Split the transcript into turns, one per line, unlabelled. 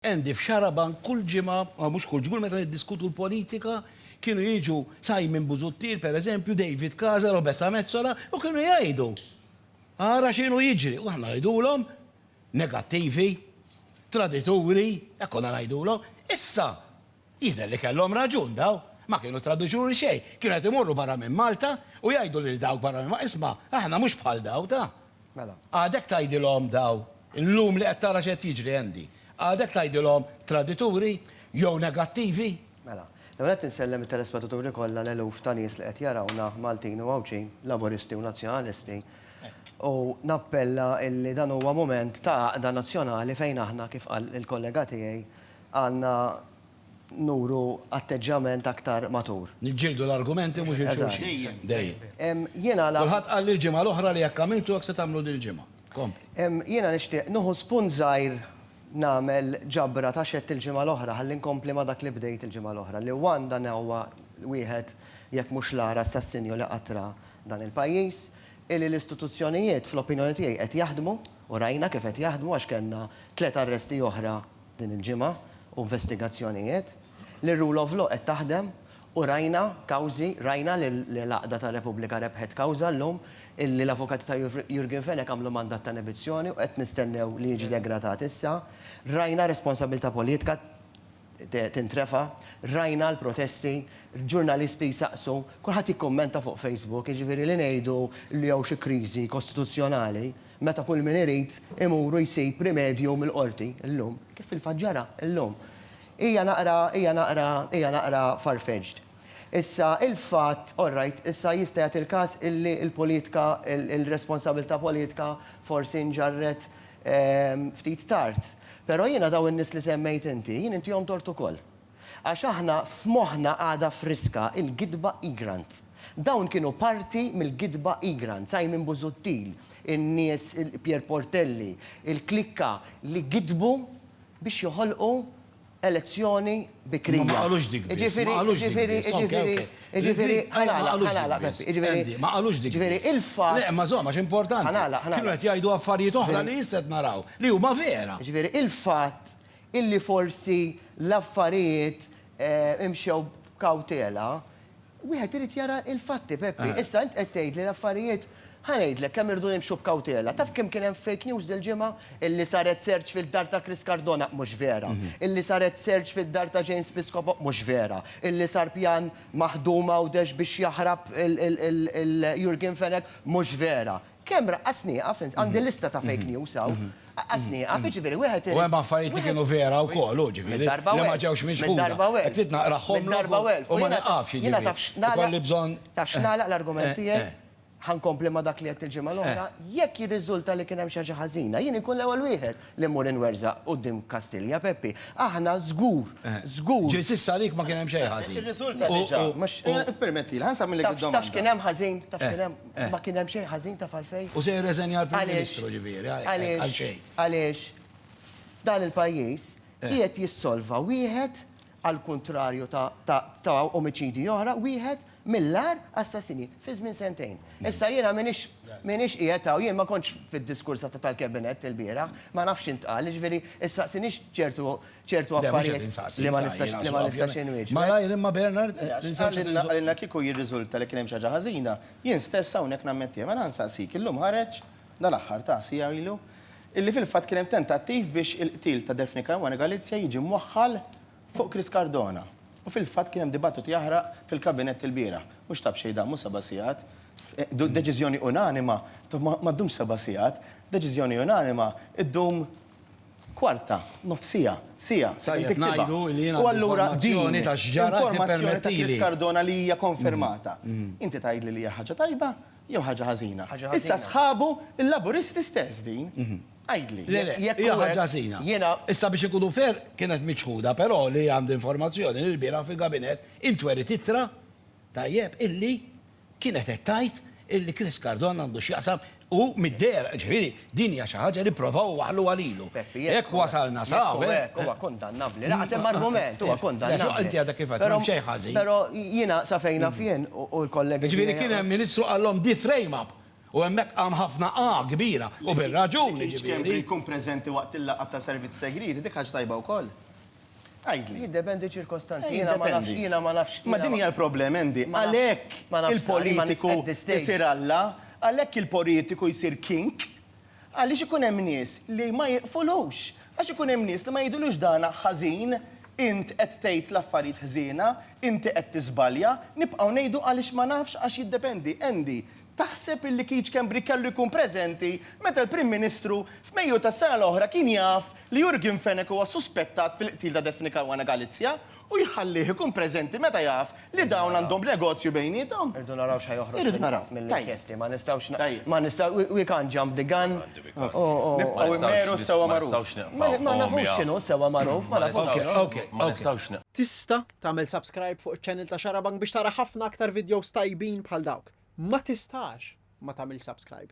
Endi f'Xaraban kull ġimgħa, mhux kull ġimgħa meta niddiskutu l-politika, kienu jiġu Simon Busuttil, pereżempju, David Casa, Roberta Mezzola, u kienu jgħidu. Ara x'inhu jiġri, u aħna ngħidulhom negattivi, tradituri, ekkonna ngħidulhom. Issa jidher li kellhom raġun daw, ma kienu tradituri xejn, kienu qed imorru barra minn Malta u jgħidu lil dawk barra minn Malta, isma' aħna mhux bħal daw ta'.
Mela.
Għadek tgħidilhom daw, illum li qed tara x'qed jiġri għandi. Għadek tgħidilhom tradituri jew negattivi.
Mela. Għanet nsellem il-telespettaturi kollha l-eluf ta' nies li qed jarawna Maltin u Għawċin, laboristi u nazzjonalisti. U nappella illi dan huwa moment ta' għaqda nazzjonali fejn aħna kif qal il-kollega tiegħi għandna nuru atteġġament aktar matur.
Niġġieldu l-argumenti mhux il-xulxin. Dejjem.
Jiena
Kulħadd qal l-ġimgħa l-oħra li jekk għamiltu hekk se tagħmlu dil-ġimgħa. Kompli.
Jiena nixtieq nuħu spunt żgħir nagħmel ġabra ta' xett il-ġimgħa l-oħra ħalli nkompli ma' dak li bdejt il-ġimgħa l-oħra li għanda huwa wieħed jekk mhux l-ara assassinju li qatra dan il-pajjiż illi l-istituzzjonijiet fl-opinjoni tiegħi qed jaħdmu u rajna kif qed jaħdmu għax kellna 3 arresti oħra din il-ġimgħa u investigazzjonijiet li rule of law qed taħdem u rajna kawżi, rajna li l-Għaqda ta' Repubblika rebħet kawża llum illi l-avukati ta' Jurgen Fenek għamlu mandat ta' inibizzjoni u qed nistennew li jiġi degradat issa. Rajna responsabilità politika tintrefa, rajna l-protesti, ġurnalisti jsaqsu, kulħadd jikkommenta fuq Facebook, jiġifieri li ngħidu li jew xi kriżi kostituzzjonali, meta kull min irid imuru jsib rimedju mill-qorti llum, kif fil-faġġara llum. Hija naqra farfetched. Issa il-fatt, alright, issa jista' jagħti il-każ illi l-politika, il-responsabilità politika forsi nġarret ftit tard. Però jiena daw in-nies li semmejt inti, jien intihom tort ukoll. Għax aħna f'moħħna għada friska il-gidba Igrant. Dawn kienu parti mill-gidba Igrant, Simon Busuttil, in-nies Pier Portelli, il-klikka li gidbu biex joħolqu elezzjoni bikrija.
Ma qalux dik biss, ma qalux dik biss. Ma qalux dik biss.
Il-fatt.
Le, ma żomma x'importanti. Kienu qed jgħidu affarijiet oħra li issa naraw li huma vera.
Ġifieri il-fatt illi forsi l-affarijiet imxew kawtela, wieħed irid jara il-fatti, Peppi. Issa int qed tgħid li l-affarijiet ħanejdlek kemm irdu nimxu b'kawtela. Taf kemm kien hemm fake news dil-ġimgħa illi saret search fil-dar ta' Chris Cardona mhux vera. Illi saret search fil-dar ta' James Piscopo mhux vera. Illi sar pjan maħduma u dex biex jaħrab il-Jurgen Fenek mhux vera. Kemm raqqasni għafins, għandi lista ta' fake news hawn. Qaqqasni għafiġ ġifieri wieħed.
U hemm affarijiet li kienu vera wkoll, ġifieri. Li ma ġewx miġħuda. Qed trid naqrahom u ma naqafx jiġifieri.
Jiena taf x'nagħlaq l-argument tiegħi ħankompli ma dak li qed il-ġimgħa l-oħra, jekk jirriżulta li kien hemm xi ħaġa ħażina, jien ikun l-ewwel wieħed li mmur inwerzaq quddiem Kastilja Peppi. Aħna żgur.
Ġiel s'issa għalik ma kien hemm xejn ħażin.
Ir-riżulta diġà. Permetti, ħansammilek id-domanda.
Taf kien hemm ħażin, taf kien hemm ma kien hemm xejn ħażin taf għalfejn.
U se jirreżenja l-Prim Ministru ġifieri għal xejn.
Għaliex f'dan il-pajjiż qiegħed jissolva wieħed għal kontrarju ta' omiċidi oħra, wieħed mill-ar assassini fi żmien sentejn. Issa jiena minix qiegħed jien ma kontx fid-diskurs tal-kabinet il-bieraħ, ma nafx intqal, ġifieri issa sinix ċertu affarijiet li ma nistax inwieġ.
Ma lajn imma Bernard,
għalilna kieku jirriżulta li kien hemm xi ħaġa ħażina, jien stess hawnhekk nammettija, ma nansaqsik illum ħareġ dal-aħħar ta' sija ilu illi fil-fatt kien hemm tentattiv biex il-qtil ta' Daphne Caruana Galizia jiġi mwaħħal fuq Chris Cardona. U fil-fatt kien hemm dibattit jaħraq fil-kabinett il-bieraħ. Mhux tab xejn mhux 7 sigħat. Deċiżjoni unanima, ma ddumx 7 sigħat, deċiżjoni unanima iddum kwarta, nofsija, sija. U allura din informazzjoni ta' Chris Cardona li hija konfermata. Inti tgħidli li hija ħaġa tajba jew ħaġa ħażina. Issa sħabu il-laburisti stess din. Għajdli.
Hija ħaġa ħażina. Issa biex ikunu fer kienet miċħuda, però li għandu informazzjoni li l-bieraħ fil-gabinett intweri titra tajjeb illi kienet qed tgħid illi Chris Cardona għandu x'jaqsam u mid-der, ġifieri din hija xi ħaġa li provaw waħlu għalilu. Hekk wasalna saw.
Huwa kondannabbli. Laqsem argument huwa kondannabbli.
Inti għadha kif qed xejn ħażin.
Però jiena sa fejna fien u l-kollegi.
Ġifieri kien hemm Ministru qallhom di frame up. U hemmhekk hemm ħafna kbira u bir-raġuni
Kembri
ġifieri.
jkun preżenti waqt il-laqgħa ta' servizz segreti, dik ħaġa tajba wkoll. Għajdli.
Jiddependi ċirkostanzi.
Jiddependi.
Jiena ma nafx.
Ma din hija l-problema endi.
Ma nafx-
Għalhekk
ma nafx
il-politiku
at this stage.
jsir Alla, għalhekk il-politiku jsir kink, għaliex ikun hemm nies li ma jiqfulux. Għax ikun hemm nies li ma jidulux dana ħażin, int qed tgħid l-affarijiet ħżiena, inti qed tiżbalja, nibqgħu ngħidu għaliex ma nafx għax jiddependi. Endi, taħseb illi Keith Kembri kellu jkun preżenti meta l-Prim Ministru f'Mejju tas-sena l-oħra kien jaf li Jurgen Fenech huwa suspettat fil-qtil ta' Daphne Caruana Galizia u jħallih ikun preżenti meta jaf li dawn għandhom negozju bejnietom.
Irdu naraw xaj joħroġ.
Irridu naraw.
Mill-inkjesti, ma nistawx.
Tajjeb.
Ma nistaw, we can't jump the gun.
Nibqgħu immeru sewa magħruf.
Ma nafux xinu, sewa maruf, ma nafux xinu.
Okay,
Ma nistawx
Tista tagħmel subscribe fuq iċ-channel ta' Xarabang biex tara ħafna aktar videos tajbin bħal dawk. Ma tistax ma tagħmel subscribe.